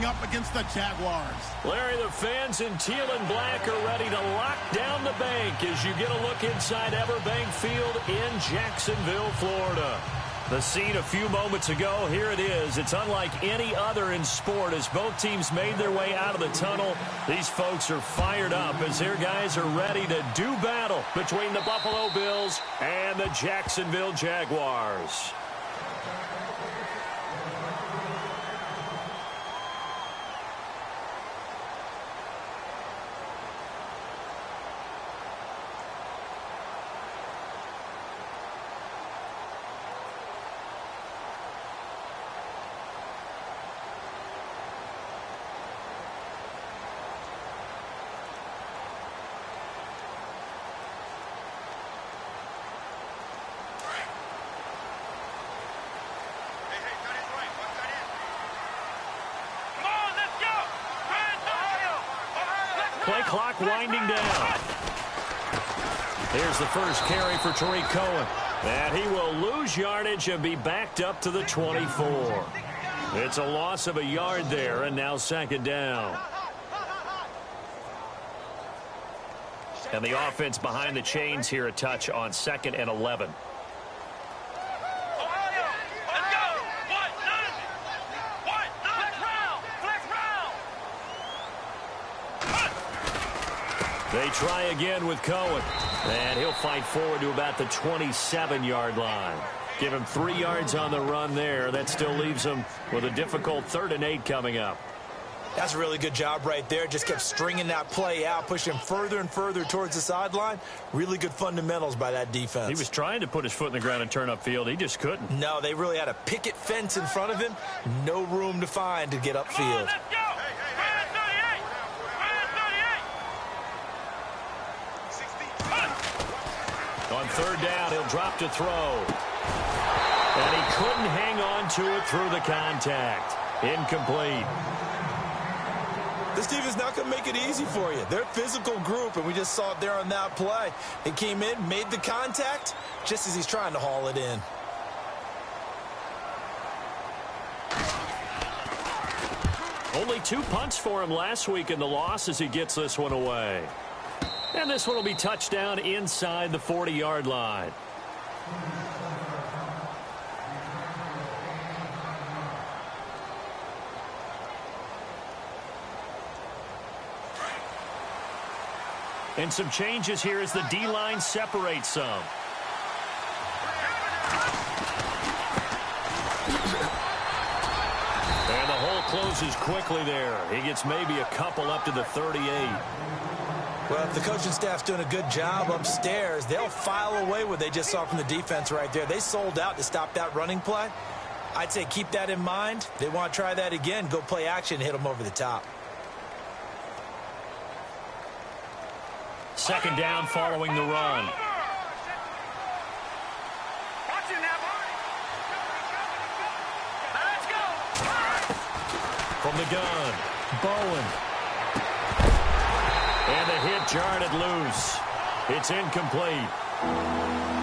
coming up against the Jaguars. Larry, the fans in teal and black are ready to lock down the bank as you get a look inside Everbank Field in Jacksonville, Florida. The scene a few moments ago, here it is. It's unlike any other in sport as both teams made their way out of the tunnel. These folks are fired up as their guys are ready to do battle between the Buffalo Bills and the Jacksonville Jaguars. Play clock winding down. Here's the first carry for Tariq Cohen. And he will lose yardage and be backed up to the 24. It's a loss of a yard there, and now second down. And the offense behind the chains here a touch on 2nd and 11. They try again with Cohen. And he'll fight forward to about the 27-yard line. Give him 3 yards on the run there. That still leaves him with a difficult 3rd and 8 coming up. That's a really good job right there. Just kept stringing that play out, pushing him further and further towards the sideline. Really good fundamentals by that defense. He was trying to put his foot in the ground and turn upfield. He just couldn't. No, they really had a picket fence in front of him. No room to find to get upfield. On 3rd down, he'll drop to throw. And he couldn't hang on to it through the contact. Incomplete. This team is not going to make it easy for you. They're a physical group, and we just saw it there on that play. They came in, made the contact, just as he's trying to haul it in. Only 2 punts for him last week in the loss as he gets this one away. And this one will be touchdown inside the 40-yard line. And some changes here as the D-line separates some. And the hole closes quickly there. He gets maybe a couple up to the 38. Well, if the coaching staff's doing a good job upstairs, they'll file away what they just saw from the defense right there. They sold out to stop that running play. I'd say keep that in mind. If they want to try that again, go play action and hit them over the top. 2nd down following the run. From the gun, Bowen. And the hit jarred it loose. It's incomplete.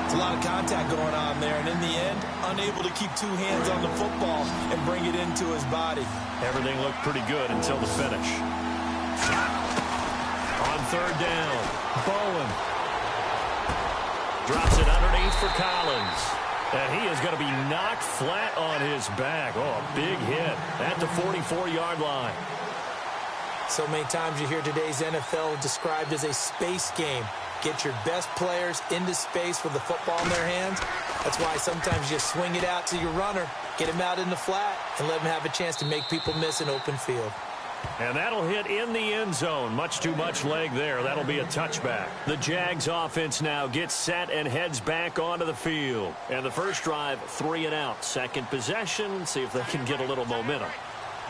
It's a lot of contact going on there, and in the end, unable to keep 2 hands on the football and bring it into his body. Everything looked pretty good until the finish. On 3rd down, Bowen. Drops it underneath for Collins. And he is going to be knocked flat on his back. Oh, a big hit at the 44-yard line. So many times you hear today's NFL described as a space game. Get your best players into space with the football in their hands. That's why sometimes you swing it out to your runner, get him out in the flat, and let him have a chance to make people miss an open field. And that'll hit in the end zone. Much too much leg there. That'll be a touchback. The Jags offense now gets set and heads back onto the field. And the first drive, 3 and out. Second possession, see if they can get a little momentum.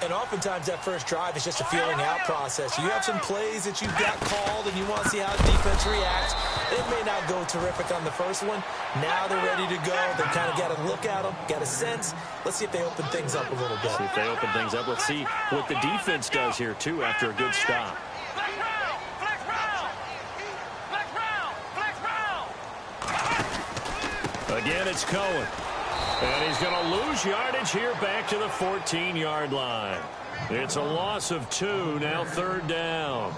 And oftentimes that first drive is just a feeling out process. You have some plays that you've got called and you want to see how the defense reacts. It may not go terrific on the first one. Now they're ready to go. They've kind of got to look at them, got a sense. Let's see if they open things up a little bit. See if they open things up. Let's see what the defense does here, too, after a good stop. Again, it's Cohen. And he's going to lose yardage here back to the 14-yard line. It's a loss of 2, now 3rd down.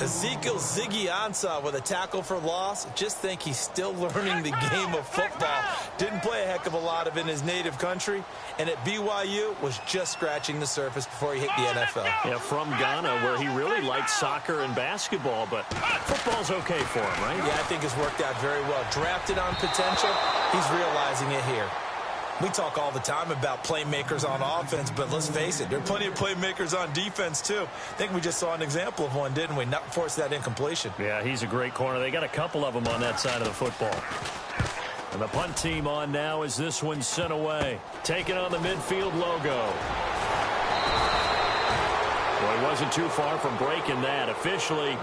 Ezekiel Ziggy Ansah with a tackle for loss. Just think he's still learning the game of football. Didn't play a heck of a lot of it in his native country, and at BYU was just scratching the surface before he hit the NFL. Yeah, from Ghana, where he really liked soccer and basketball, but football's okay for him, right? Yeah, I think it's worked out very well. Drafted on potential, he's realizing it here. We talk all the time about playmakers on offense, but let's face it, there are plenty of playmakers on defense, too. I think we just saw an example of one, didn't we? Not force that incompletion. Yeah, he's a great corner. They got a couple of them on that side of the football. And the punt team on now as this one's sent away. Taking on the midfield logo. Well, he wasn't too far from breaking that. Officially,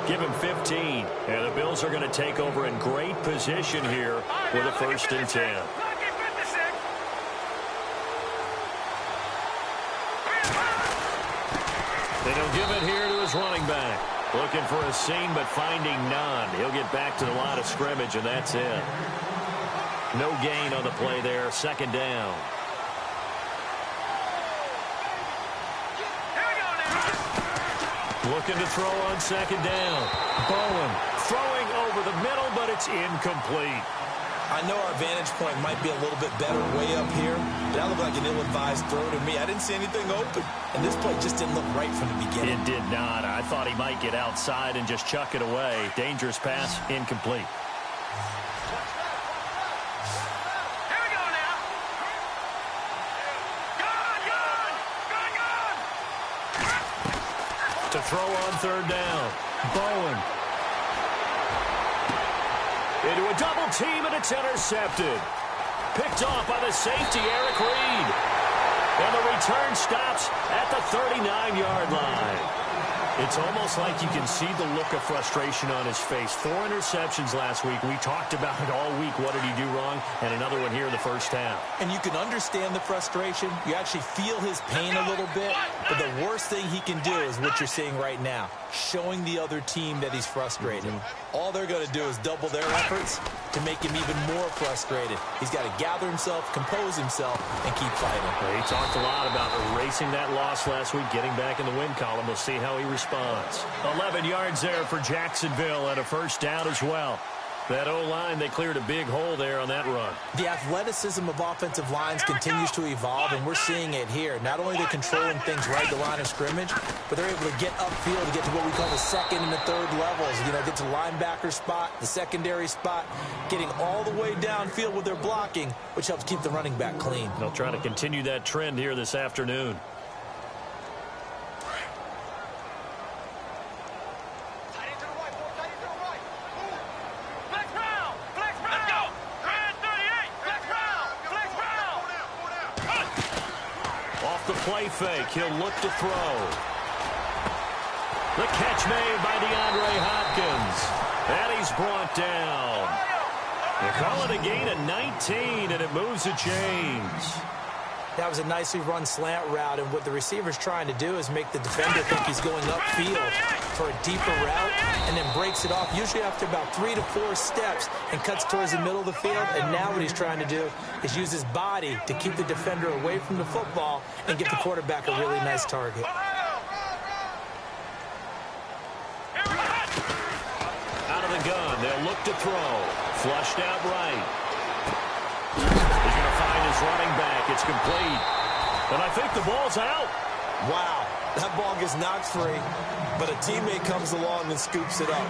give him 15. And the Bills are going to take over in great position here with a 1st and 10. And he'll give it here to his running back. Looking for a seam, but finding none. He'll get back to the line of scrimmage, and that's it. No gain on the play there. 2nd down. Looking to throw on 2nd down. Bowen throwing over the middle, but it's incomplete. I know our vantage point might be a little bit better way up here, but that looked like an ill-advised throw to me. I didn't see anything open, and this play just didn't look right from the beginning. It did not. I thought he might get outside and just chuck it away. Dangerous pass, incomplete. Here we go now. Gone. To throw on 3rd down. Bowen. Into a double team, and it's intercepted. Picked off by the safety, Eric Reed. And the return stops at the 39-yard line. It's almost like you can see the look of frustration on his face. 4 interceptions last week. We talked about it all week. What did he do wrong? And another one here in the 1st half. And you can understand the frustration. You actually feel his pain a little bit. But the worst thing he can do is what you're seeing right now, showing the other team that he's frustrated. All they're going to do is double their efforts to make him even more frustrated. He's got to gather himself, compose himself, and keep fighting. Well, he talked a lot about erasing that loss last week, getting back in the win column. We'll see how he responds. 11 yards there for Jacksonville and a 1st down as well. That O-line, they cleared a big hole there on that run. The athleticism of offensive lines continues to evolve, and we're seeing it here. Not only are they controlling things right at the line of scrimmage, but they're able to get upfield to get to what we call the 2nd and the 3rd levels. You know, get to the linebacker spot, the secondary spot, getting all the way downfield with their blocking, which helps keep the running back clean. They'll try to continue that trend here this afternoon. Play fake. He'll look to throw. The catch made by DeAndre Hopkins. And he's brought down. They call it a gain of 19, and it moves the chains. That was a nicely run slant route, and what the receiver's trying to do is make the defender think he's going upfield for a deeper route and then breaks it off, usually after about 3 to 4 steps, and cuts towards the middle of the field. And now what he's trying to do is use his body to keep the defender away from the football and give the quarterback a really nice target. Out of the gun, they'll look to throw. Flushed out right. He's going to find his running back. It's complete. And I think the ball's out. Wow, that ball gets knocked free, but a teammate comes along and scoops it up.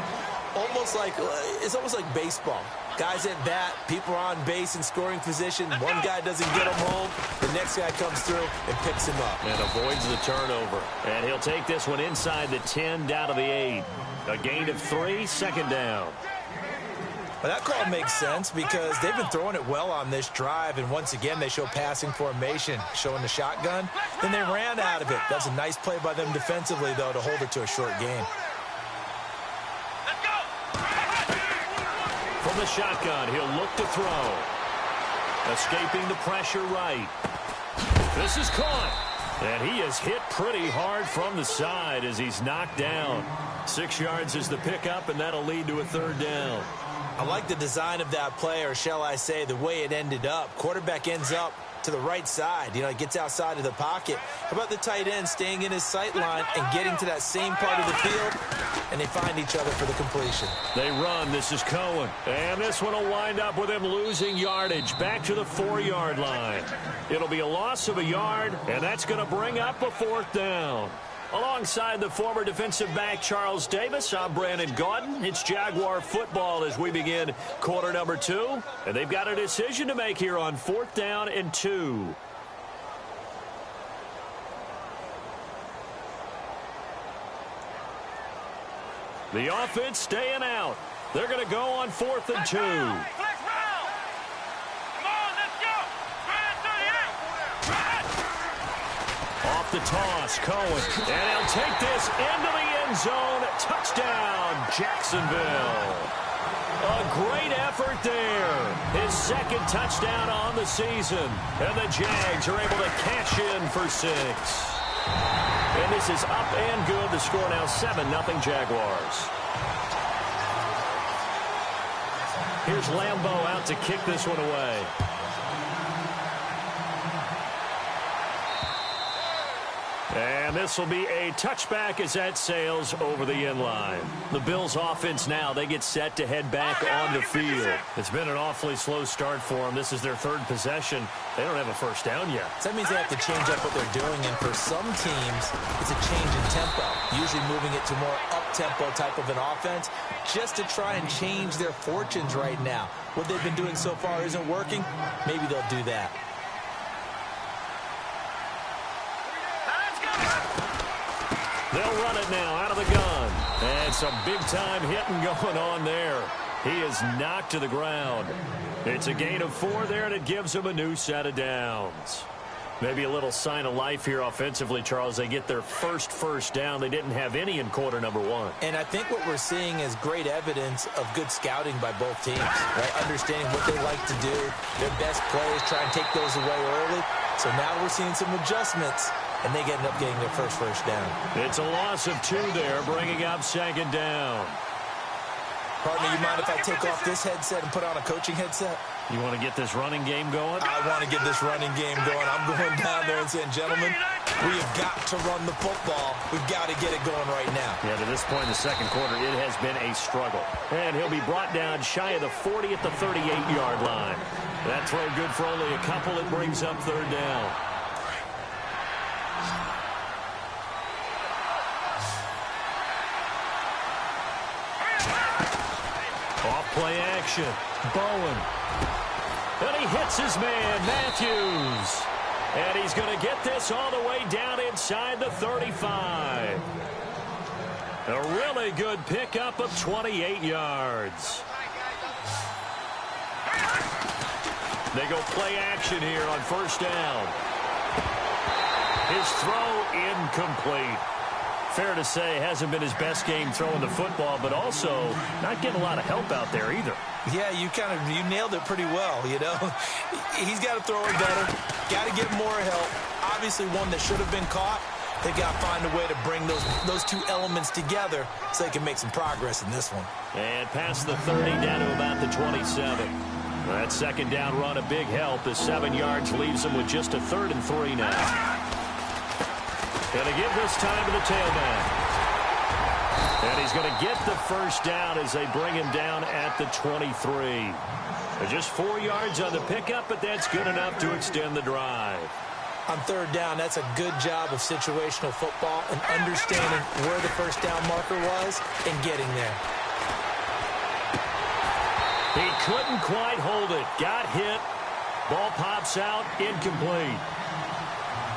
It's almost like baseball. Guys at bat, people are on base in scoring position. One guy doesn't get him home. The next guy comes through and picks him up. And avoids the turnover. And he'll take this one inside the 10, down to the 8. A gain of 3, 2nd down. Well, that call makes sense because they've been throwing it well on this drive, and once again they show passing formation, showing the shotgun. Then they ran out of it. That's a nice play by them defensively, though, to hold it to a short gain. From the shotgun, he'll look to throw. Escaping the pressure right. This is caught. And he is hit pretty hard from the side as he's knocked down. 6 yards is the pickup, and that'll lead to a 3rd down. I like the design of that play, or shall I say the way it ended up. Quarterback ends up to the right side. You know, he gets outside of the pocket. How about the tight end staying in his sight line and getting to that same part of the field, and they find each other for the completion. They run. This is Cohen. And this one will wind up with him losing yardage back to the 4-yard line. It'll be a loss of a yard, and that's going to bring up a 4th down. Alongside the former defensive back Charles Davis, I'm Brandon Gaudin. It's Jaguar football as we begin quarter number 2. And they've got a decision to make here on 4th down and 2. The offense staying out. They're going to go on 4th and 2. Off the toss, Cohen, and he'll take this into the end zone. Touchdown, Jacksonville. A great effort there. His 2nd touchdown on the season. And the Jags are able to cash in for 6. And this is up and good. The score now 7-0 Jaguars. Here's Lambeau out to kick this one away. And this will be a touchback as that sails over the end line. The Bills offense now, they get set to head back on the field. It's been an awfully slow start for them. This is their 3rd possession. They don't have a 1st down yet. So that means they have to change up what they're doing, and for some teams, it's a change in tempo, usually moving it to more up-tempo type of an offense, just to try and change their fortunes right now. What they've been doing so far isn't working. Maybe they'll do that. They'll run it now out of the gun. And some big-time hitting going on there. He is knocked to the ground. It's a gain of 4 there, and it gives him a new set of downs. Maybe a little sign of life here offensively, Charles. They get their first down. They didn't have any in quarter number 1. And I think what we're seeing is great evidence of good scouting by both teams, right? Understanding what they like to do, their best plays, try and take those away early. So now we're seeing some adjustments, and they end up getting their first down. It's a loss of 2 there, bringing up 2nd down. Partner, you mind if I take off this headset and put on a coaching headset? You want to get this running game going? I want to get this running game going. I'm going down there and saying, gentlemen, we have got to run the football. We've got to get it going right now. Yeah, to this point in the 2nd quarter, it has been a struggle. And he'll be brought down shy of the 40 at the 38-yard line. That throw good for only a couple. It brings up 3rd down. Off-play action. Bowen. And he hits his man, Matthews. And he's going to get this all the way down inside the 35. A really good pickup of 28 yards. They go play action here on 1st down. His throw incomplete. Fair to say, hasn't been his best game throwing the football, but also not getting a lot of help out there either. Yeah, you nailed it pretty well, you know. He's got to throw it better, got to get more help. Obviously one that should have been caught. They got to find a way to bring those 2 elements together so they can make some progress in this one. And past the 30 down to about the 27. That 2nd down run, a big help. The 7 yards leaves them with just a 3rd and 3 now. Going to give this time to the tailback. And he's going to get the 1st down as they bring him down at the 23. They're just 4 yards on the pickup, but that's good enough to extend the drive. On 3rd down, that's a good job of situational football and understanding where the 1st down marker was and getting there. He couldn't quite hold it. Got hit. Ball pops out. Incomplete.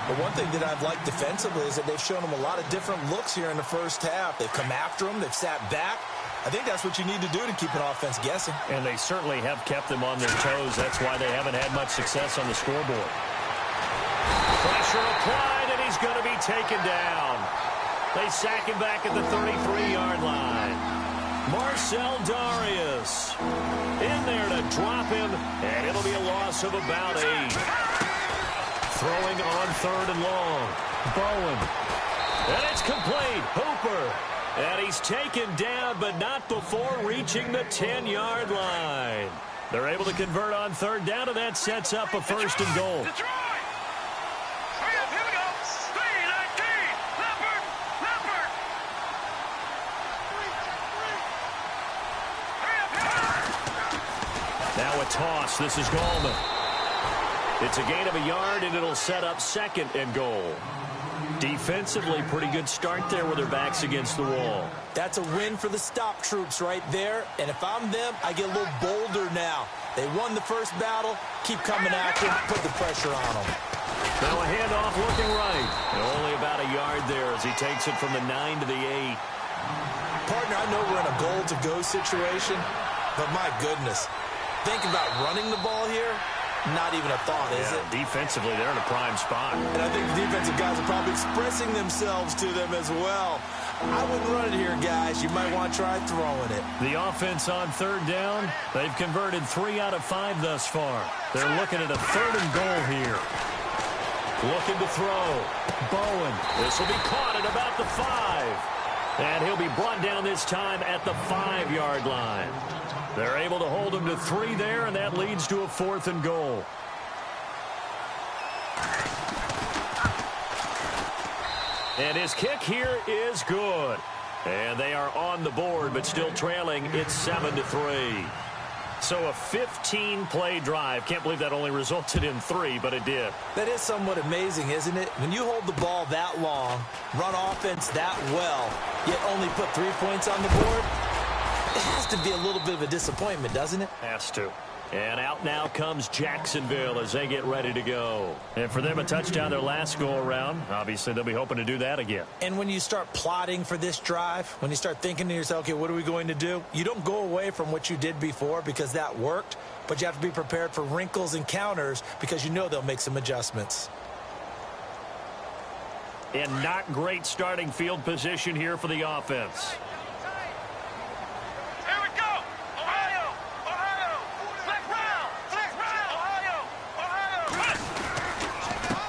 But one thing that I've liked defensively is that they've shown him a lot of different looks here in the 1st half. They've come after him. They've sat back. I think that's what you need to do to keep an offense guessing. And they certainly have kept them on their toes. That's why they haven't had much success on the scoreboard. Pressure applied, and he's going to be taken down. They sack him back at the 33-yard line. Marcel Darius in there to drop him, and it'll be a loss of about 8. Throwing on 3rd and long. Bowen. And it's complete. Hooper. And he's taken down, but not before reaching the 10-yard line. They're able to convert on third down, and that sets up a first and goal. Detroit! Hurry up, here we go. 3-19. Leopard! Leopard! Hurry up, Now a toss. This is Gallman. It's a gain of a yard, and it'll set up second and goal. Defensively, pretty good start there with their backs against the wall. That's a win for the stop troops right there. And if I'm them, I get a little bolder now. They won the first battle. Keep coming after them. Put the pressure on them. Now a handoff looking right. And only about a yard there as he takes it from the 9 to the 8. Partner, I know we're in a goal-to-go situation, but my goodness. Think about running the ball here. Not even a thought, is it? Defensively, they're in a prime spot. And I think the defensive guys are probably expressing themselves to them as well. I wouldn't run it here, guys. You might want to try throwing it. The offense on third down, they've converted 3 out of 5 thus far. They're looking at a third and goal here. Looking to throw. Bowen. This will be caught at about the 5. And he'll be brought down this time at the 5-yard line. They're able to hold him to 3 there, and that leads to a 4th and goal. And his kick here is good. And they are on the board, but still trailing. It's 7-3. So a 15-play drive. Can't believe that only resulted in 3, but it did. That is somewhat amazing, isn't it? When you hold the ball that long, run offense that well, yet only put 3 points on the board, it has to be a little bit of a disappointment, doesn't it? Has to. And out now comes Jacksonville as they get ready to go. And for them, a touchdown their last go-around. Obviously, they'll be hoping to do that again. And when you start plotting for this drive, when you start thinking to yourself, okay, what are we going to do? You don't go away from what you did before because that worked, but you have to be prepared for wrinkles and counters because you know they'll make some adjustments. And not great starting field position here for the offense.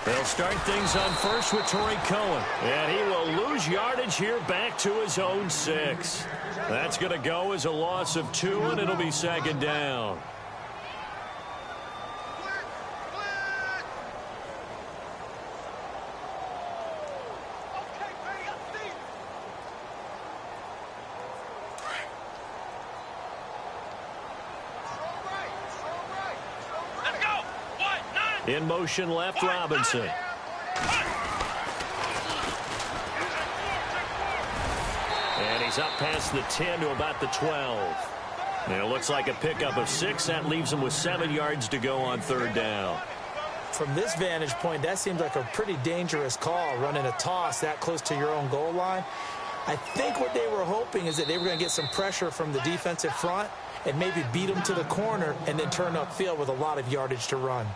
They'll start things on first with Torrey Cohen. And he will lose yardage here back to his own 6. That's going to go as a loss of 2, and it'll be second down. In motion left, Robinson. And he's up past the 10 to about the 12. And it looks like a pickup of 6. That leaves him with 7 yards to go on third down. From this vantage point, that seems like a pretty dangerous call, running a toss that close to your own goal line. I think what they were hoping is that they were going to get some pressure from the defensive front and maybe beat them to the corner and then turn upfield with a lot of yardage to run.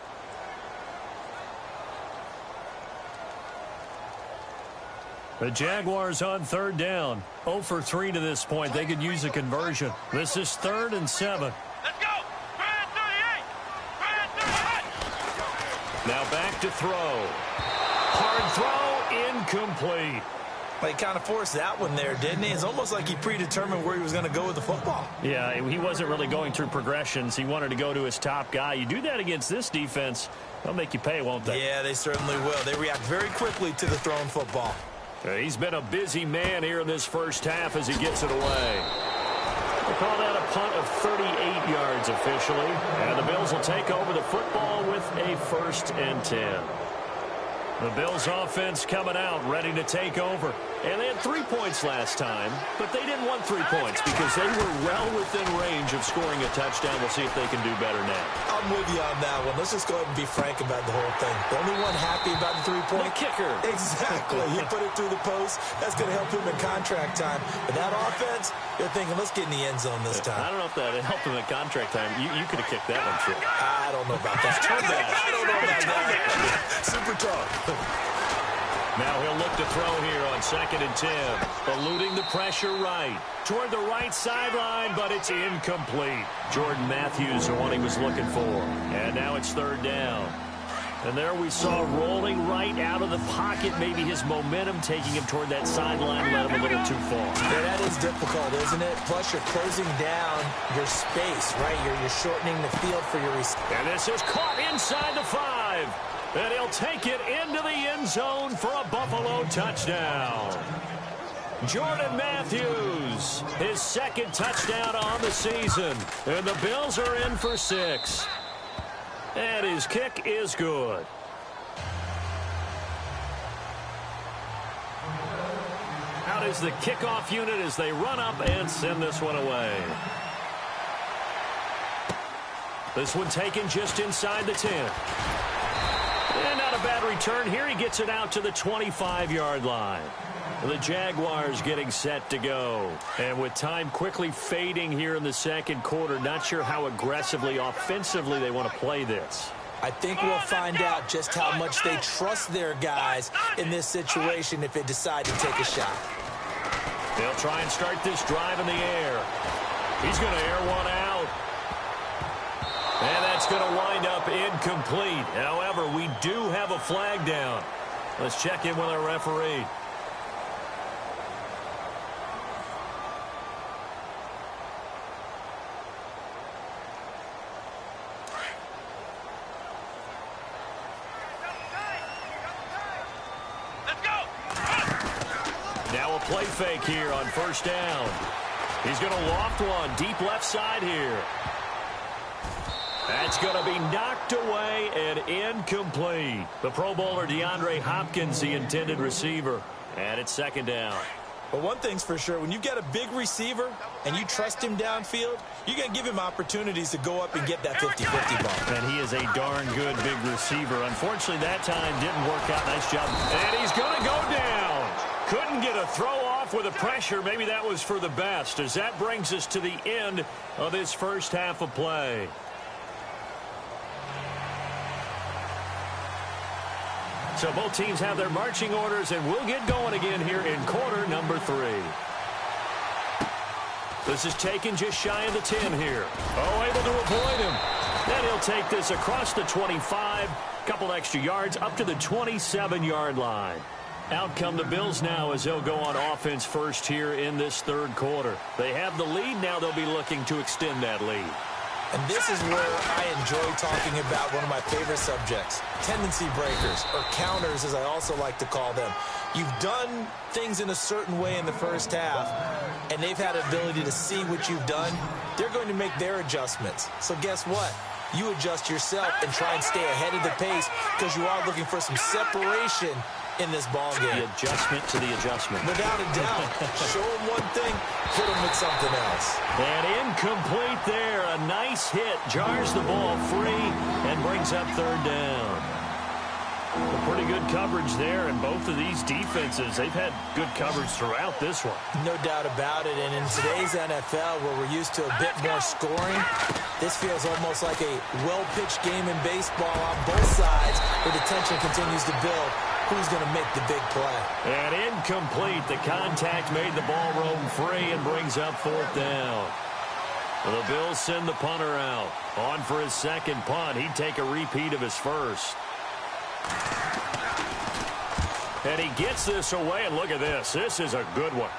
The Jaguars on third down. 0 for 3 to this point. They could use a conversion. This is 3rd and 7. Let's go! 38! 38! Now back to throw. Hard throw, incomplete. Well, he kind of forced that one there, didn't he? It's almost like he predetermined where he was going to go with the football. Yeah, he wasn't really going through progressions. He wanted to go to his top guy. You do that against this defense, they'll make you pay, won't they? Yeah, they certainly will. They react very quickly to the thrown football. He's been a busy man here in this first half as he gets it away. They call that a punt of 38 yards officially. And the Bills will take over the football with a 1st and 10. The Bills offense coming out, ready to take over. And they had 3 points last time, but they didn't want 3 points because they were well within range of scoring a touchdown. We'll see if they can do better now. I'm with you on that one. Let's just go ahead and be frank about the whole thing. The only one happy about the 3-point? The kicker. Exactly. He put it through the post. That's going to help him in contract time. But that offense, they're thinking, let's get in the end zone this time. I don't know if that helped him in contract time. You could have kicked that one, too. I don't know about that. I don't know about that. Super tough. Now he'll look to throw here on 2nd and 10. Eluding the pressure right. Toward the right sideline, but it's incomplete. Jordan Matthews, the one he was looking for. And now it's 3rd down. And there we saw rolling right out of the pocket. Maybe his momentum taking him toward that sideline led him a little too far. Yeah, that is difficult, isn't it? Plus, you're closing down your space, right? You're shortening the field for your receiver. And this is caught inside the 5. And he'll take it into the end zone for a Buffalo touchdown. Jordan Matthews, his second touchdown on the season. And the Bills are in for 6. And his kick is good. Out is the kickoff unit as they run up and send this one away. This one taken just inside the 10. And not a bad return here. He gets it out to the 25-yard line. The Jaguars getting set to go. And with time quickly fading here in the second quarter, not sure how aggressively, offensively they want to play this. I think we'll find out just how much they trust their guys in this situation if they decide to take a shot. They'll try and start this drive in the air. He's going to air one out. And that's going to wind up incomplete. However, we do have a flag down. Let's check in with our referee. Now a play fake here on first down. He's going to loft one deep left side here. That's going to be knocked away and incomplete. The Pro Bowler DeAndre Hopkins, the intended receiver. And it's second down. But one thing's for sure, when you've got a big receiver and you trust him downfield, you're going to give him opportunities to go up and get that 50-50 ball. And he is a darn good big receiver. Unfortunately, that time didn't work out. Nice job. And he's going to go down. Couldn't get a throw off with the pressure. Maybe that was for the best, as that brings us to the end of this first half of play. So both teams have their marching orders, and we'll get going again here in quarter number 3. This is taken just shy of the 10 here. Oh, able to avoid him. Then he'll take this across the 25, couple extra yards up to the 27-yard line. Out come the Bills now as they'll go on offense first here in this third quarter. They have the lead. Now they'll be looking to extend that lead. And this is where I enjoy talking about one of my favorite subjects, tendency breakers, or counters as I also like to call them. You've done things in a certain way in the first half, and they've had ability to see what you've done. They're going to make their adjustments. So guess what? You adjust yourself and try and stay ahead of the pace because you are looking for some separation in this ball game. The adjustment to the adjustment. Without a doubt. Show them one thing, hit them with something else. And incomplete there. A nice hit. Jars the ball free and brings up third down. A pretty good coverage there, and both of these defenses, they've had good coverage throughout this one. No doubt about it, and in today's NFL, where we're used to a bit more scoring, this feels almost like a well-pitched game in baseball on both sides, where the tension continues to build. Who's going to make the big play? And incomplete. The contact made the ball roam free and brings up fourth down. Well, the Bills send the punter out. On for his second punt. He'd take a repeat of his first. And he gets this away, and look at this. This is a good one.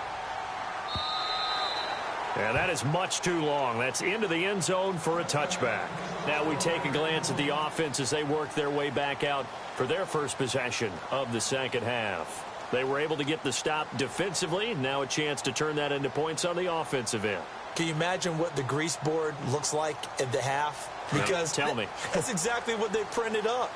And that is much too long. That's into the end zone for a touchback. Now we take a glance at the offense as they work their way back out for their first possession of the second half. They were able to get the stop defensively. Now a chance to turn that into points on the offensive end. Can you imagine what the grease board looks like at the half? Because tell me. That's exactly what they printed up.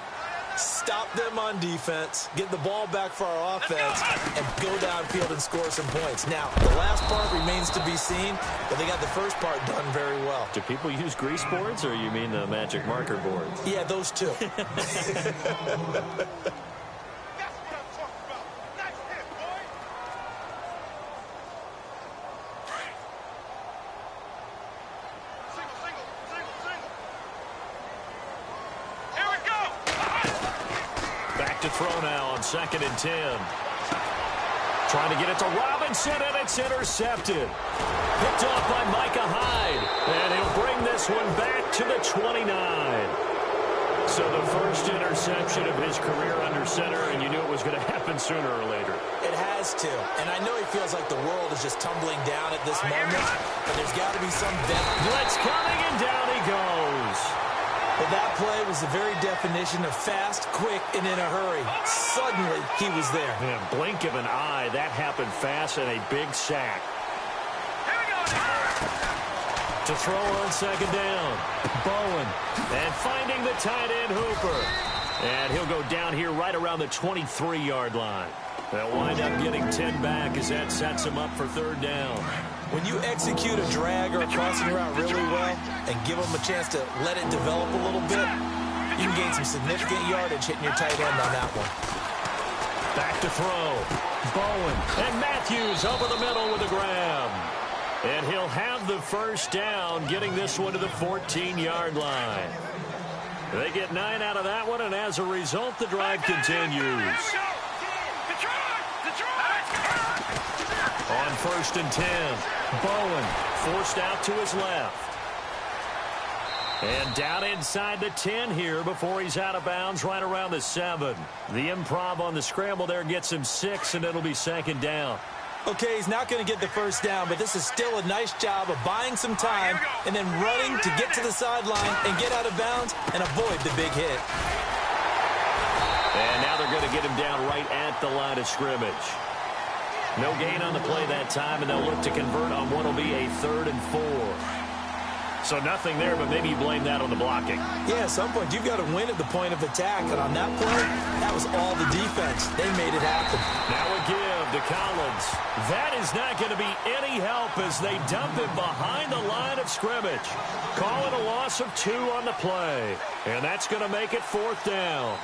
Stop them on defense, get the ball back for our offense, and go downfield and score some points. Now, the last part remains to be seen, but they got the first part done very well. Do people use grease boards, or you mean the magic marker boards? Yeah, those two. To throw now on 2nd and 10. Trying to get it to Robinson, and it's intercepted. Picked off by Micah Hyde. And he'll bring this one back to the 29. So the first interception of his career under center, and you knew it was going to happen sooner or later. It has to. And I know he feels like the world is just tumbling down at this moment, but there's got to be some depth. Blitz coming, and down he goes. But that play was the very definition of fast, quick, and in a hurry. Suddenly, he was there. Man, blink of an eye, that happened fast, and a big sack. To throw on second down, Bowen, and finding the tight end Hooper. And he'll go down here right around the 23-yard line. They'll wind up getting 10 back as that sets him up for third down. When you execute a drag or a crossing route really well and give them a chance to let it develop a little bit, you can gain some significant yardage hitting your tight end on that one. Back to throw. Bowen and Matthews over the middle with a grab. And he'll have the first down, getting this one to the 14-yard line. They get 9 out of that one, and as a result, the drive continues. On 1st and 10, Bowen forced out to his left. And down inside the 10 here before he's out of bounds right around the 7. The improv on the scramble there gets him 6, and it'll be second down. Okay, he's not going to get the first down, but this is still a nice job of buying some time and then running to get to the sideline and get out of bounds and avoid the big hit. And now they're going to get him down right at the line of scrimmage. No gain on the play that time, and they'll look to convert on what will be a 3rd and 4. So nothing there, but maybe you blame that on the blocking. Yeah, at some point, you've got to win at the point of attack. And on that play, that was all the defense. They made it happen. Now a give to Collins. That is not going to be any help as they dump him behind the line of scrimmage. Call it a loss of 2 on the play. And that's going to make it 4th down.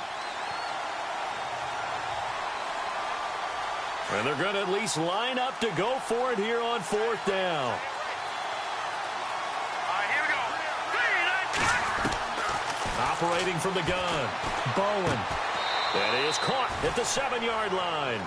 And they're going to at least line up to go for it here on 4th down. Operating from the gun, Bowen. That is caught at the 7-yard line.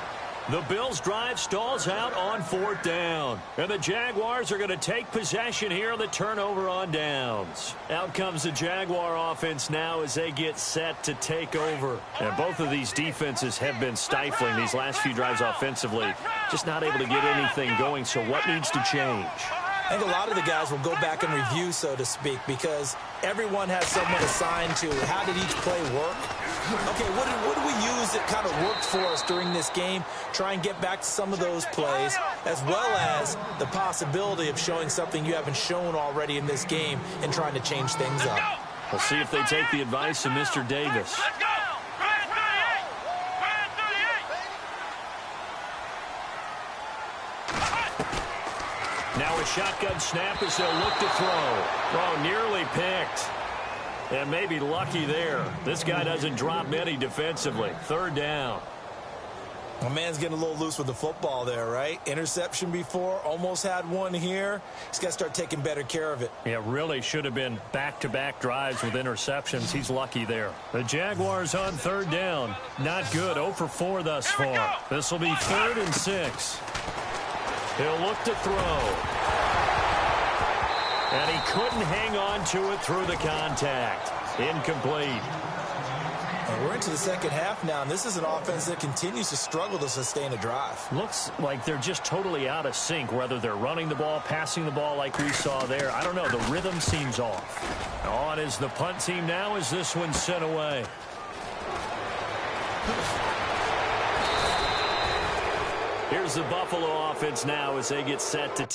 The Bills' drive stalls out on 4th down. And the Jaguars are going to take possession here on the turnover on downs. Out comes the Jaguar offense now as they get set to take over. And both of these defenses have been stifling these last few drives offensively. Just not able to get anything going, so what needs to change? I think a lot of the guys will go back and review, so to speak, because everyone has someone assigned to how did each play work. Okay, what do we use that kind of worked for us during this game? Try and get back to some of those plays, as well as the possibility of showing something you haven't shown already in this game and trying to change things up. We'll see if they take the advice of Mr. Davis. Now a shotgun snap as they'll look to throw. Oh, nearly picked. And maybe lucky there. This guy doesn't drop many defensively. 3rd down. My man's getting a little loose with the football there, right? Interception before, almost had one here. He's got to start taking better care of it. Yeah, really should have been back-to-back drives with interceptions. He's lucky there. The Jaguars on 3rd down. Not good. 0 for 4 thus far. This will be 3rd and 6. He'll look to throw. And he couldn't hang on to it through the contact. Incomplete. And we're into the second half now, and this is an offense that continues to struggle to sustain a drive. Looks like they're just totally out of sync, whether they're running the ball, passing the ball like we saw there. I don't know. The rhythm seems off. On is the punt team now as this one's sent away. Here's the Buffalo offense now as they get set to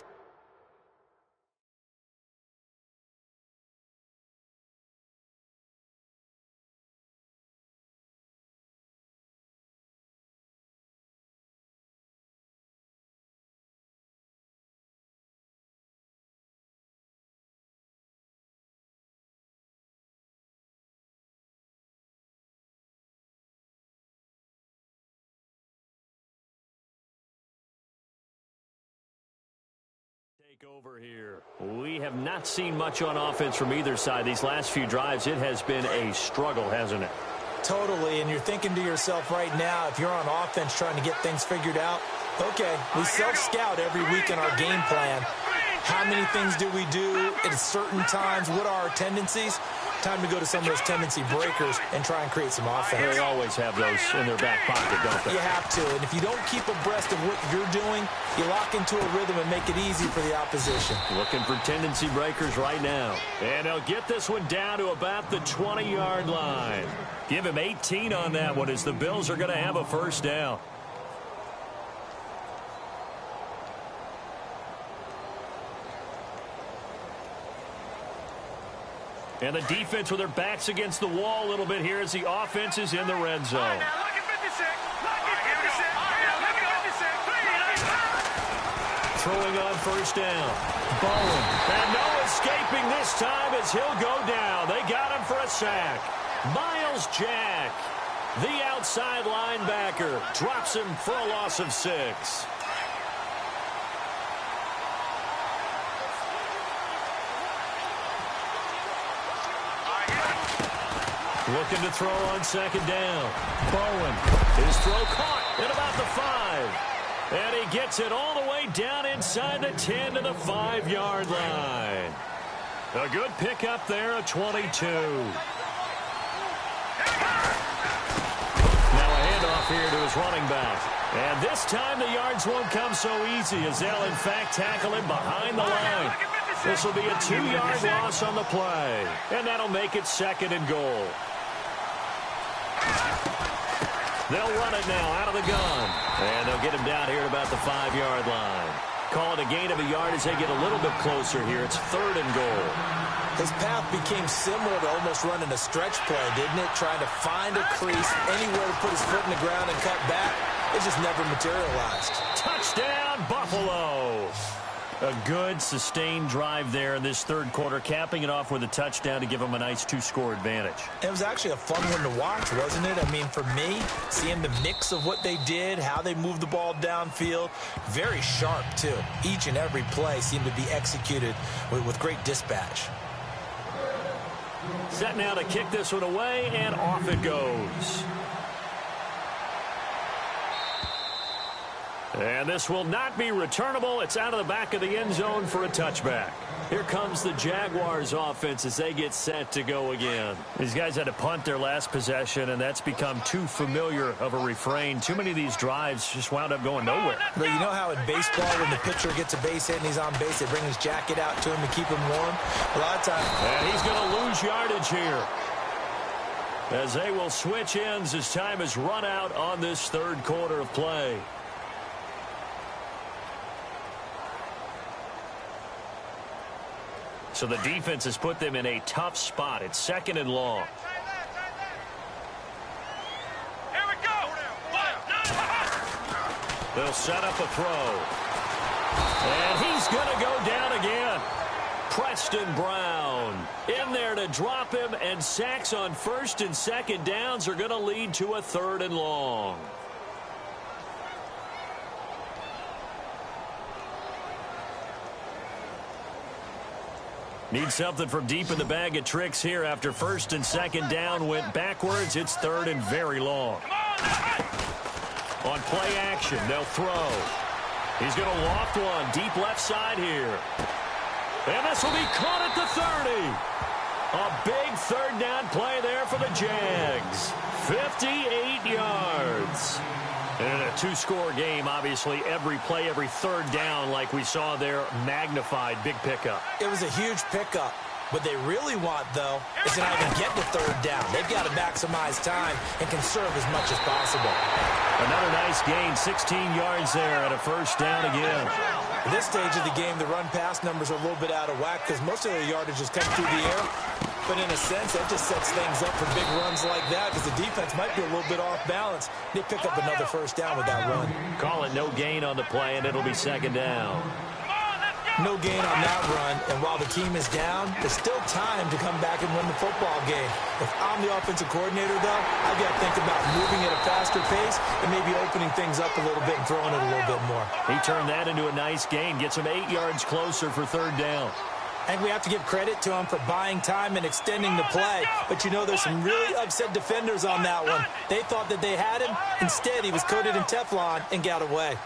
take over here. We have not seen much on offense from either side. These last few drives, it has been a struggle, hasn't it? Totally, and you're thinking to yourself right now, if you're on offense trying to get things figured out, okay, we self-scout every week in our game plan. How many things do we do at certain times? What are our tendencies? time to go to some of those tendency breakers and try and create some offense. They always have those in their back pocket, don't they? You have to, and if you don't keep abreast of what you're doing, you lock into a rhythm and make it easy for the opposition. Looking for tendency breakers right now. And they'll get this one down to about the 20-yard line. Give him 18 on that one as the Bills are going to have a first down. And the defense with their backs against the wall a little bit here as the offense is in the red zone. Throwing on first down. Bowen. And no escaping this time as he'll go down. They got him for a sack. Miles Jack, the outside linebacker, drops him for a loss of 6. Looking to throw on second down. Bowen. His throw caught at about the 5. And he gets it all the way down inside the 10 to the 5-yard line. A good pickup there at 22. Now a handoff here to his running back. And this time the yards won't come so easy as they'll in fact tackle him behind the line. This will be a 2-yard loss on the play. And that'll make it second and goal. They'll run it now out of the gun. And they'll get him down here at about the 5-yard line. Call it a gain of a yard as they get a little bit closer here. It's third and goal. His path became similar to almost running a stretch play, didn't it? Trying to find a crease, anywhere to put his foot in the ground and cut back. It just never materialized. Touchdown, Buffalo. A good, sustained drive there in this third quarter, capping it off with a touchdown to give them a nice 2-score advantage. It was actually a fun one to watch, wasn't it? I mean, for me, seeing the mix of what they did, how they moved the ball downfield, very sharp, too. Each and every play seemed to be executed with great dispatch. Set now to kick this one away, and off it goes. And this will not be returnable. It's out of the back of the end zone for a touchback. Here comes the Jaguars offense as they get set to go again. These guys had to punt their last possession, and that's become too familiar of a refrain. Too many of these drives just wound up going nowhere. But you know how in baseball, when the pitcher gets a base hit and he's on base, they bring his jacket out to him to keep him warm? A lot of times. And he's going to lose yardage here, as they will switch ends as time is run out on this third quarter of play. So the defense has put them in a tough spot. It's second and long. Here we go. They'll set up a throw. And he's going to go down again. Preston Brown in there to drop him, and sacks on first and second downs are going to lead to a third and long. Need something from deep in the bag of tricks here after first and second down went backwards. It's third and very long. On play action, they'll throw. He's going to loft one deep left side here. And this will be caught at the 30. A big third down play there for the Jags. 58 yards. And in a 2-score game, obviously, every play, every third down, like we saw there, magnified. Big pickup. It was a huge pickup. What they really want, though, is to not even get the third down. They've got to maximize time and conserve as much as possible. Another nice gain, 16 yards there at a first down again. At this stage of the game, the run-pass numbers are a little bit out of whack because most of their yardage has come through the air. But in a sense, that just sets things up for big runs like that because the defense might be a little bit off balance. They pick up another first down with that run. Call it no gain on the play, and it'll be second down. No gain on that run, and while the team is down, there's still time to come back and win the football game. If I'm the offensive coordinator, though, I've got to think about moving at a faster pace and maybe opening things up a little bit and throwing it a little bit more. He turned that into a nice gain, gets him 8 yards closer for third down. And we have to give credit to him for buying time and extending the play. But you know, there's some really upset defenders on that one. They thought that they had him. Instead, he was coated in Teflon and got away.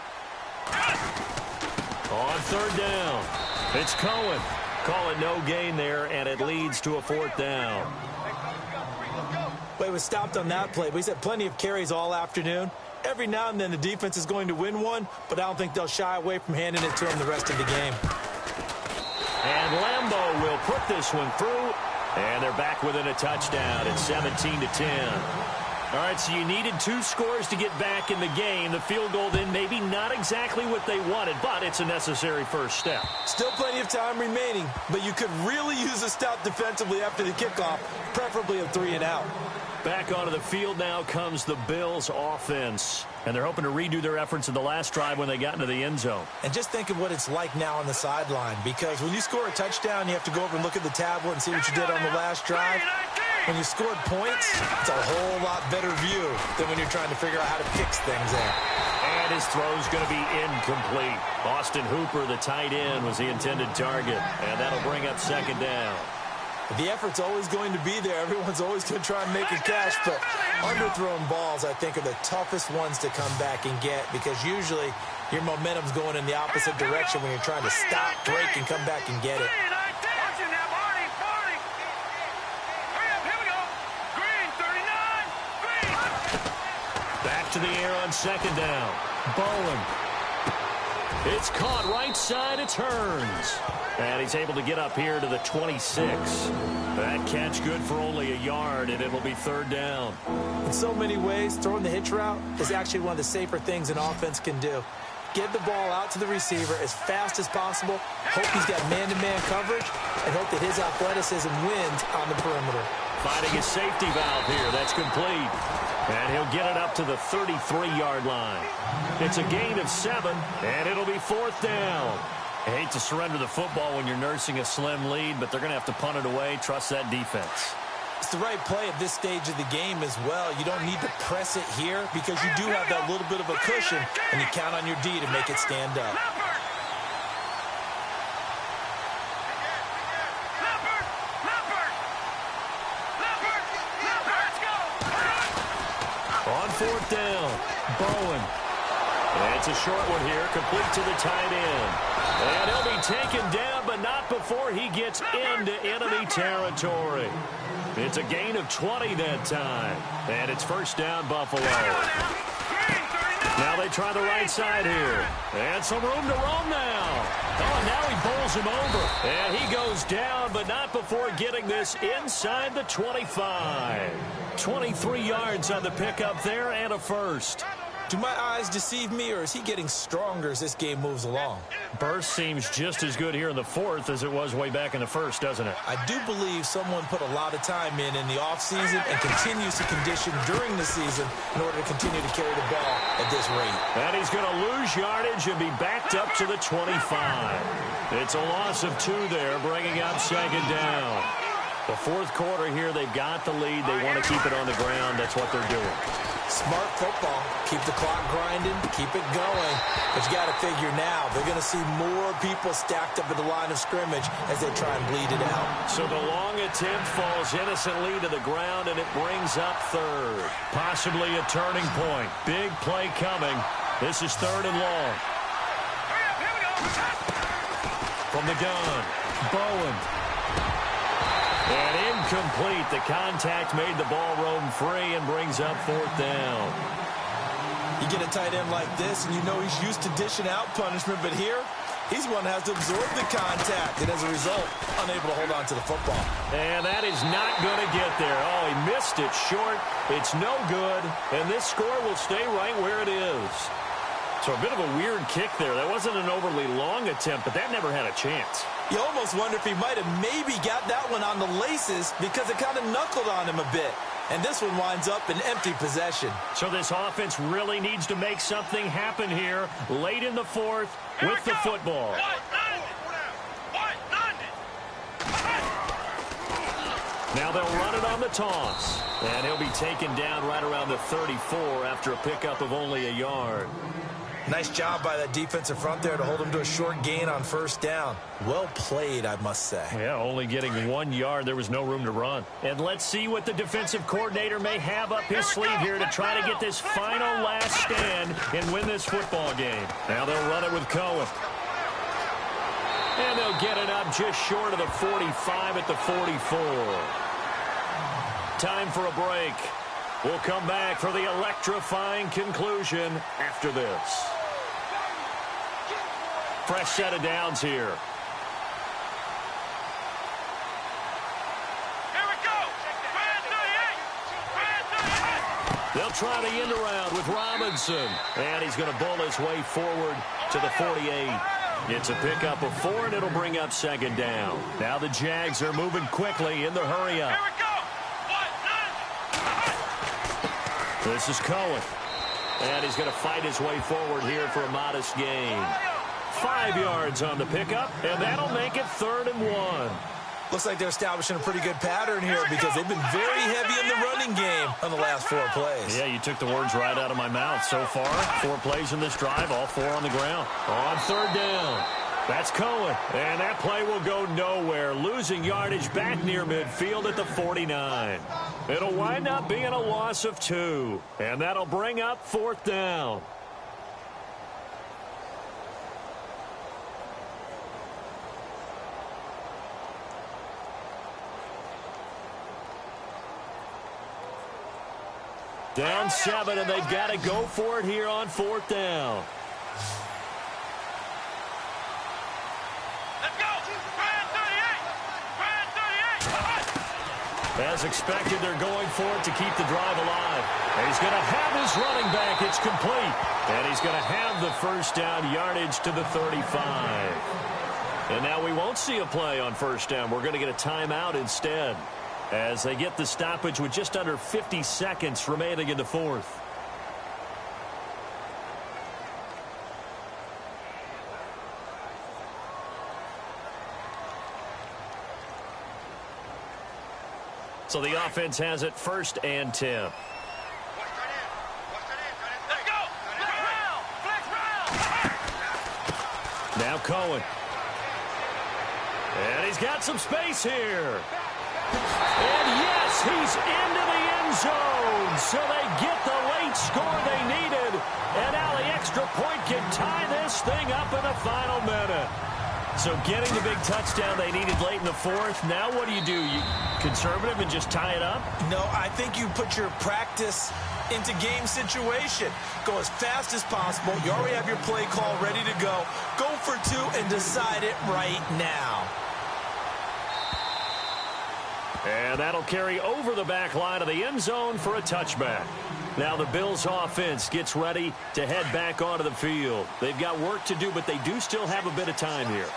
On third down, it's Cohen. Call it no gain there, and it leads to a 4th down. Well, he was stopped on that play, but he's had plenty of carries all afternoon. Every now and then the defense is going to win one, but I don't think they'll shy away from handing it to him the rest of the game. And Lambeau will put this one through, and they're back within a touchdown. It's 17-10. All right, so you needed 2 scores to get back in the game. The field goal then maybe not exactly what they wanted, but it's a necessary first step. Still plenty of time remaining, but you could really use a stop defensively after the kickoff, preferably a 3-and-out. Back onto the field now comes the Bills offense. And they're hoping to redo their efforts in the last drive when they got into the end zone. And just think of what it's like now on the sideline, because when you score a touchdown, you have to go over and look at the tablet and see what you did on the last drive. When you scored points, it's a whole lot better view than when you're trying to figure out how to fix things there. And his throw's going to be incomplete. Austin Hooper, the tight end, was the intended target. And that'll bring up 2nd down. The effort's always going to be there. Everyone's always going to try and make a catch, but underthrown balls, I think, are the toughest ones to come back and get, because usually your momentum's going in the opposite direction when you're trying to stop, break, and come back and get it. Back to the air on 2nd down. Bowen. It's caught right side. It turns. And he's able to get up here to the 26. That catch good for only a yard, and it'll be 3rd down. In so many ways, throwing the hitch route is actually one of the safer things an offense can do. Get the ball out to the receiver as fast as possible, hope he's got man-to-man coverage, and hope that his athleticism wins on the perimeter. Finding a safety valve here. That's complete. And he'll get it up to the 33-yard line. It's a gain of 7, and it'll be 4th down. I hate to surrender the football when you're nursing a slim lead, but they're going to have to punt it away. Trust that defense. It's the right play at this stage of the game as well. You don't need to press it here because you do have that little bit of a cushion, and you count on your D to make it stand up. On 4th down, Bowen. And it's a short one here, complete to the tight end. And he'll be taken down, but not before he gets into enemy territory. It's a gain of 20 that time. And it's 1st down, Buffalo. Now they try the right side here. And some room to roam now. Oh, and now he bowls him over. And he goes down, but not before getting this inside the 25. 23 yards on the pickup there and a first. Do my eyes deceive me, or is he getting stronger as this game moves along? Burst seems just as good here in the 4th as it was way back in the 1st, doesn't it? I do believe someone put a lot of time in the offseason and continues to condition during the season in order to continue to carry the ball at this rate. And he's going to lose yardage and be backed up to the 25. It's a loss of 2 there, bringing up 2nd down. The 4th quarter here, they've got the lead. They want to keep it on the ground. That's what they're doing. Smart football. Keep the clock grinding, keep it going. But you got to figure now, they're going to see more people stacked up at the line of scrimmage as they try and bleed it out. So the long attempt falls innocently to the ground, and it brings up 3rd. Possibly a turning point. Big play coming. This is 3rd and long. From the gun, Bowen. And incomplete. The contact made the ball roam free and brings up 4th down. You get a tight end like this, and you know he's used to dishing out punishment, but here, he's one that has to absorb the contact, and as a result, unable to hold on to the football. And that is not going to get there. Oh, he missed it short. It's no good, and this score will stay right where it is. So a bit of a weird kick there. That wasn't an overly long attempt, but that never had a chance. You almost wonder if he might have maybe got that one on the laces because it kind of knuckled on him a bit. And this one winds up in empty possession. So this offense really needs to make something happen here late in the 4th with the football. Now they'll run it on the toss. And he'll be taken down right around the 34 after a pickup of only a yard. Nice job by that defensive front there to hold him to a short gain on 1st down. Well played, I must say. Yeah, only getting 1 yard. There was no room to run. And let's see what the defensive coordinator may have up his sleeve here to try to get this final last stand and win this football game. Now they'll run it with Cohen. And they'll get it up just short of the 45 at the 44. Time for a break. We'll come back for the electrifying conclusion after this. Fresh set of downs here. Here we go. Brand 38. They'll try the end around with Robinson. And he's going to bowl his way forward to the 48. It's a pickup of 4, and it'll bring up second down. Now the Jags are moving quickly in the hurry-up. Here we go. This is Cohen. And he's going to fight his way forward here for a modest gain. 5 yards on the pickup, and that'll make it 3rd and 1. Looks like they're establishing a pretty good pattern here because they've been very heavy in the running game on the last 4 plays. Yeah, you took the words right out of my mouth. So far, 4 plays in this drive, all 4 on the ground. On 3rd down, that's Cohen. And that play will go nowhere, losing yardage back near midfield at the 49. It'll wind up being a loss of 2, and that'll bring up 4th down. Down 7, and they've got to go for it here on 4th down. Let's go. Brand 38. As expected, they're going for it to keep the drive alive. And he's going to have his running back. It's complete. And he's going to have the first down yardage to the 35. And now we won't see a play on 1st down. We're going to get a timeout instead, as they get the stoppage with just under 50 seconds remaining in the 4th. So the offense has it 1st and 10. Let's go. Flex round. Now Cohen. And he's got some space here. And yes, he's into the end zone. So they get the late score they needed. And now the extra point can tie this thing up in the final minute. So getting the big touchdown they needed late in the 4th. Now what do? You conservative and just tie it up? No, I think you put your practice into game situation. Go as fast as possible. You already have your play call ready to go. Go for 2 and decide it right now. And that'll carry over the back line of the end zone for a touchback. Now the Bills offense gets ready to head back onto the field. They've got work to do, but they do still have a bit of time here.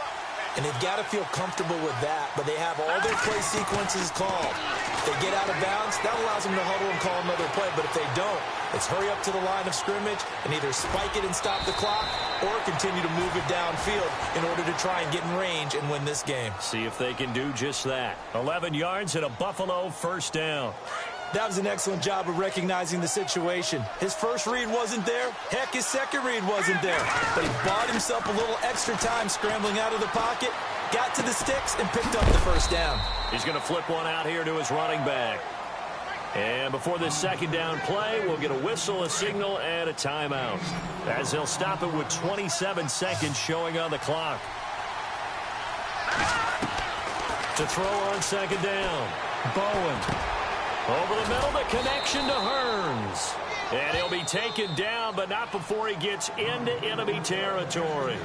And they've got to feel comfortable with that, but they have all their play sequences called. If they get out of bounds, that allows them to huddle and call another play. But if they don't, it's hurry up to the line of scrimmage and either spike it and stop the clock or continue to move it downfield in order to try and get in range and win this game. See if they can do just that. 11 yards and a Buffalo 1st down. That was an excellent job of recognizing the situation. His first read wasn't there. Heck, his second read wasn't there. But he bought himself a little extra time scrambling out of the pocket, got to the sticks, and picked up the 1st down. He's going to flip one out here to his running back. And before this 2nd down play, we'll get a whistle, a signal, and a timeout, as they'll stop it with 27 seconds showing on the clock. To throw on 2nd down, Bowen. Over the middle, the connection to Hearns. And he'll be taken down, but not before he gets into enemy territory.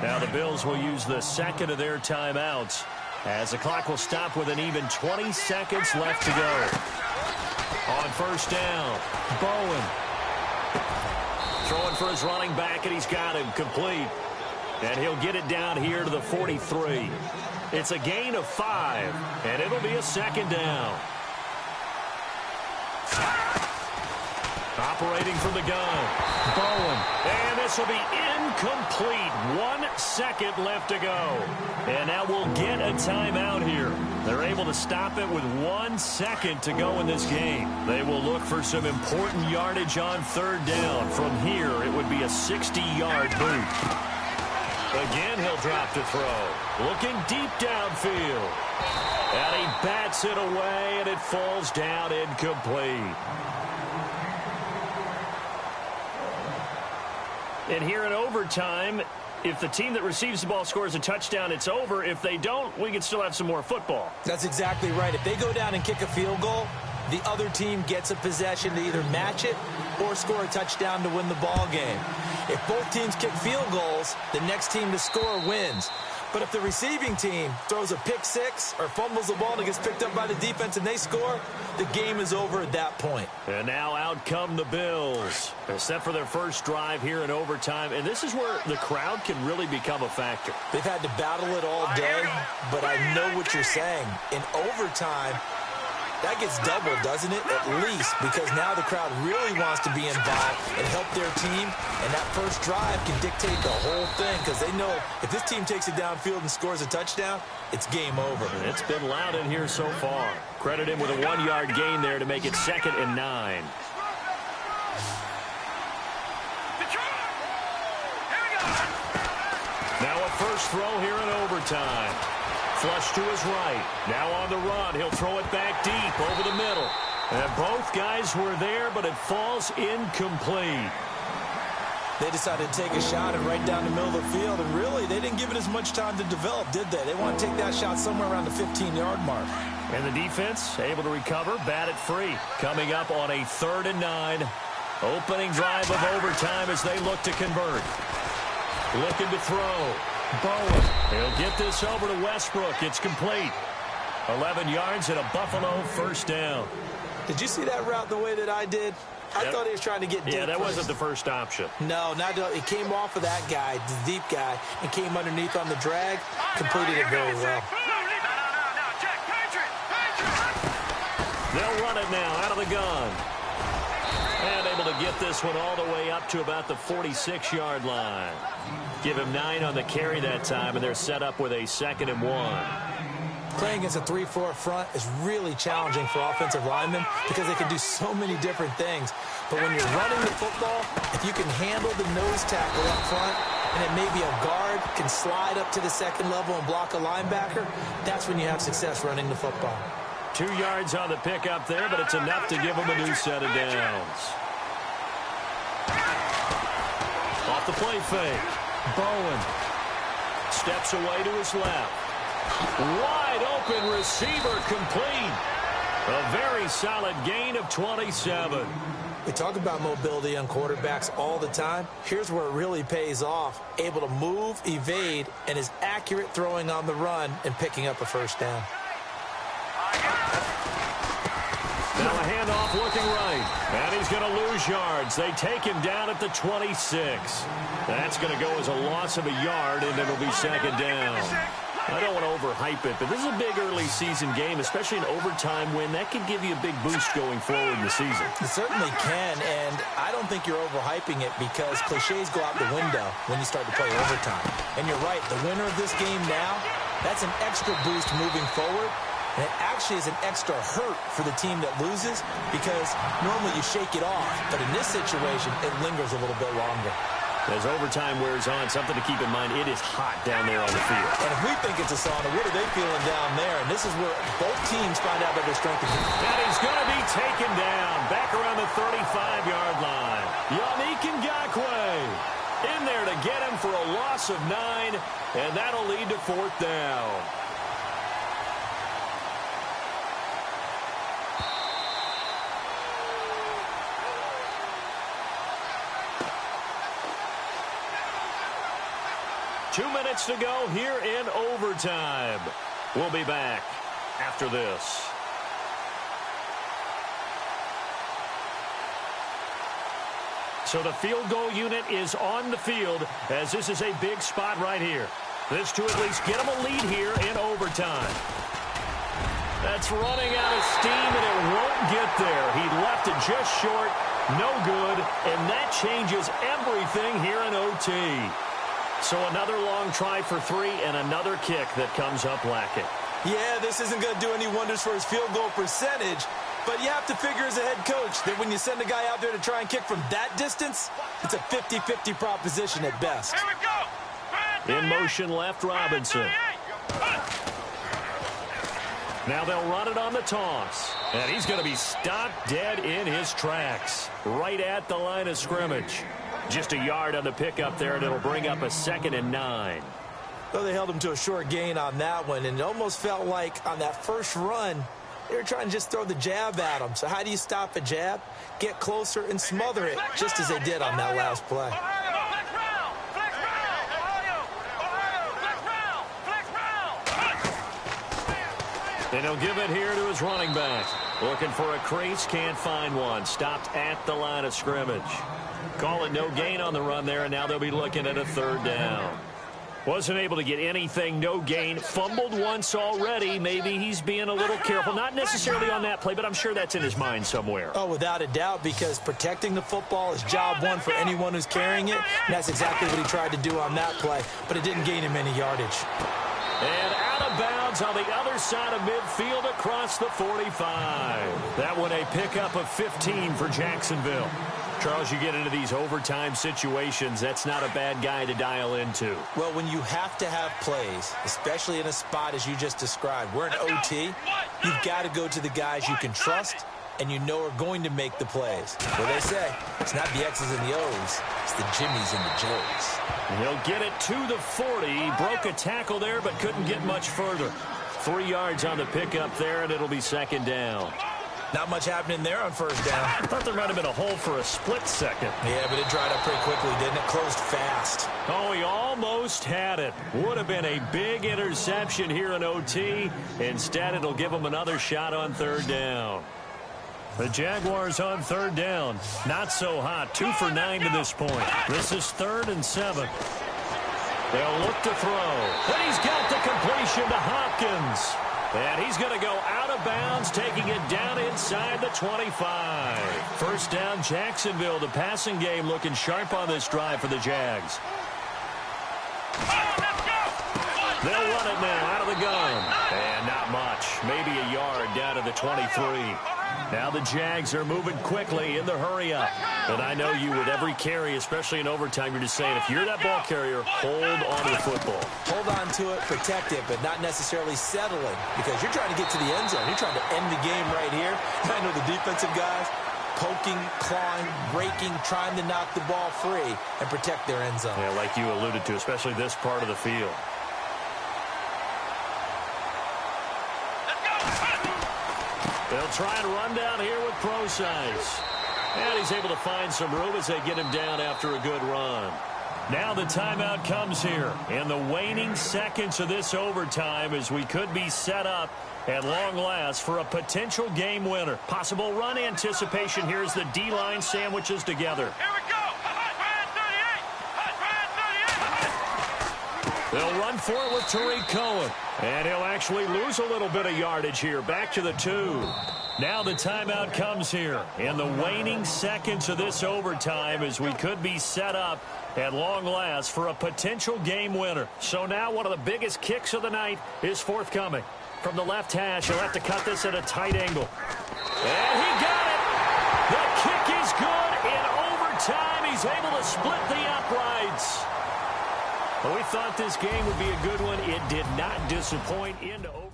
Now the Bills will use the 2nd of their timeouts, as the clock will stop with an even 20 seconds left to go. On 1st down, Bowen. Throwing for his running back, and he's got him complete. And he'll get it down here to the 43. It's a gain of 5, and it'll be a 2nd down. Operating from the gun, Bowen. And this will be incomplete. 1 second left to go. And now we'll get a timeout here. They're able to stop it with 1 second to go in this game. They will look for some important yardage on 3rd down. From here, it would be a 60-yard boot. Again, he'll drop to throw. Looking deep downfield. And he bats it away, and it falls down incomplete. And here in overtime, If the team that receives the ball scores a touchdown, it's over. If they don't, we can still have some more football. That's exactly right. If they go down and kick a field goal, the other team gets a possession to either match it or score a touchdown to win the ball game. If both teams kick field goals, the next team to score wins. But if the receiving team throws a pick six or fumbles the ball and it gets picked up by the defense and they score, the game is over at that point. And now out come the Bills. They're set for their first drive here in overtime, and this is where the crowd can really become a factor. They've had to battle it all day, but I know what you're saying. In overtime, that gets doubled, doesn't it? At least, because now the crowd really wants to be involved and help their team, and that first drive can dictate the whole thing because they know if this team takes it downfield and scores a touchdown, it's game over. It's been loud in here so far. Credit him with a 1-yard gain there to make it 2nd and 9. Now a first throw here in overtime. Flush to his right. Now on the run. He'll throw it back deep over the middle. And both guys were there, but it falls incomplete. They decided to take a shot and right down the middle of the field, and really, they didn't give it as much time to develop, did they? They want to take that shot somewhere around the 15-yard mark. And the defense able to recover, bat it free. Coming up on a 3rd and 9. Opening drive of overtime as they look to convert. Looking to throw. Bowen. He'll get this over to Westbrook. It's complete. 11 yards and a Buffalo first down. Did you see that route the way that I did? I thought he was trying to get deep. Yeah, that wasn't the first option. No, it came off of that guy, the deep guy, and came underneath on the drag. Completed it very well. They'll run it now out of the gun. And able to get this one all the way up to about the 46-yard line. Give him 9 on the carry that time, and they're set up with a 2nd and 1. Playing against a 3-4 front is really challenging for offensive linemen because they can do so many different things. But when you're running the football, if you can handle the nose tackle up front, and it may be a guard can slide up to the 2nd level and block a linebacker, that's when you have success running the football. 2 yards on the pickup there, but it's enough to give them a new set of downs. Off the play fake. Bowen steps away to his left. Wide open receiver complete. A very solid gain of 27. We talk about mobility on quarterbacks all the time. Here's where it really pays off. Able to move, evade, and is accurate throwing on the run and picking up a first down. Now a handoff looking right. And he's going to lose yards. They take him down at the 26. That's going to go as a loss of a yard, and it'll be 2nd down. I don't want to overhype it, but this is a big early season game, especially an overtime win. That could give you a big boost going forward in the season. It certainly can, and I don't think you're overhyping it because cliches go out the window when you start to play overtime. And you're right, the winner of this game now, that's an extra boost moving forward. And it actually is an extra hurt for the team that loses because normally you shake it off. But in this situation, it lingers a little bit longer. As overtime wears on, something to keep in mind, it is hot down there on the field. And if we think it's a sauna, what are they feeling down there? And this is where both teams find out that their strength is. And he's going to be taken down back around the 35-yard line. Yannick Ngakoue in there to get him for a loss of 9, and that'll lead to 4th down. Two minutes to go here in overtime. We'll be back after this. So the field goal unit is on the field as this is a big spot right here. This to at least get them a lead here in overtime. That's running out of steam, and it won't get there. He left it just short, no good, and that changes everything here in OT. So another long try for 3 and another kick that comes up lacking. Yeah, this isn't going to do any wonders for his field goal percentage, but you have to figure as a head coach that when you send a guy out there to try and kick from that distance, it's a 50-50 proposition at best. Here we go. In motion left, Robinson. Now they'll run it on the toss. And he's going to be stopped dead in his tracks right at the line of scrimmage. Just a yard on the pickup there, and it'll bring up a 2nd and 9. Well, they held him to a short gain on that one, and it almost felt like on that first run, they were trying to just throw the jab at him. So how do you stop a jab? Get closer and smother it, just as they did on that last play. And he'll give it here to his running back. Looking for a crease, can't find one. Stopped at the line of scrimmage. Call it no gain on the run there, and now they'll be looking at a 3rd down. Wasn't able to get anything, no gain. Fumbled once already. Maybe he's being a little careful. Not necessarily on that play, but I'm sure that's in his mind somewhere. Oh, without a doubt, because protecting the football is job one for anyone who's carrying it. And that's exactly what he tried to do on that play, but it didn't gain him any yardage. And out of bounds on the other side of midfield across the 45. That one a pickup of 15 for Jacksonville. Charles, you get into these overtime situations, that's not a bad guy to dial into. Well, when you have to have plays, especially in a spot as you just described, we're in OT, you've got to go to the guys you can trust and you know are going to make the plays. What they say, it's not the X's and the O's, it's the Jimmies and the Joes. He'll get it to the 40. He broke a tackle there but couldn't get much further. 3 yards on the pickup there, and it'll be 2nd down. Not much happening there on 1st down. I thought there might have been a hole for a split second. Yeah, but it dried up pretty quickly, didn't it? Closed fast. Oh, he almost had it. Would have been a big interception here in OT. Instead, it'll give him another shot on 3rd down. The Jaguars on 3rd down. Not so hot. 2 for 9 to this point. This is 3rd and 7. They'll look to throw. And he's got the completion to Hopkins. And he's going to go out of bounds, taking it down inside the 25. 1st down, Jacksonville. The passing game looking sharp on this drive for the Jags. They'll run it now out of the gun. And not much. Maybe a yard down to the 23. Now the Jags are moving quickly in the hurry-up. And I know you with every carry, especially in overtime, you're just saying, if you're that ball carrier, hold on to the football. Hold on to it, protect it, but not necessarily settling, because you're trying to get to the end zone. You're trying to end the game right here. I know the defensive guys poking, clawing, breaking, trying to knock the ball free and protect their end zone. Yeah, like you alluded to, especially this part of the field. They'll try and run down here with Procise. And he's able to find some room as they get him down after a good run. Now the timeout comes here in the waning seconds of this overtime as we could be set up at long last for a potential game winner. Possible run anticipation here as the D-line sandwiches together. Here we go. They'll run for it with Tariq Cohen. And he'll actually lose a little bit of yardage here. Back to the 2. Now the timeout comes here in the waning seconds of this overtime as we could be set up at long last for a potential game winner. So now one of the biggest kicks of the night is forthcoming. From the left hash, he'll have to cut this at a tight angle. And he got it! The kick is good in overtime. He's able to split the uprights. Well, we thought this game would be a good one. It did not disappoint into overtime.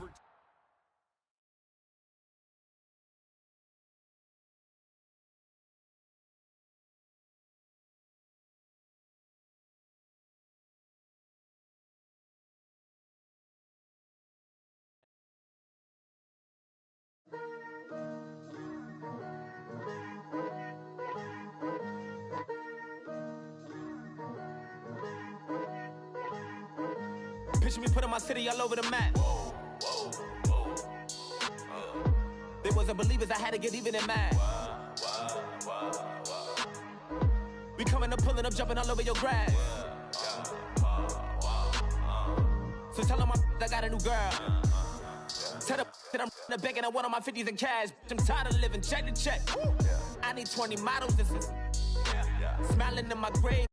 Picture me putting my city all over the map. They wasn't believers, I had to get even in mad. We coming up, pulling up, jumping all over your grass. So tell them I got a new girl. Tell them that I'm in the bank and I want on my 50s in cash. I'm tired of living check to check. I need 20 models, this is smiling in my grave.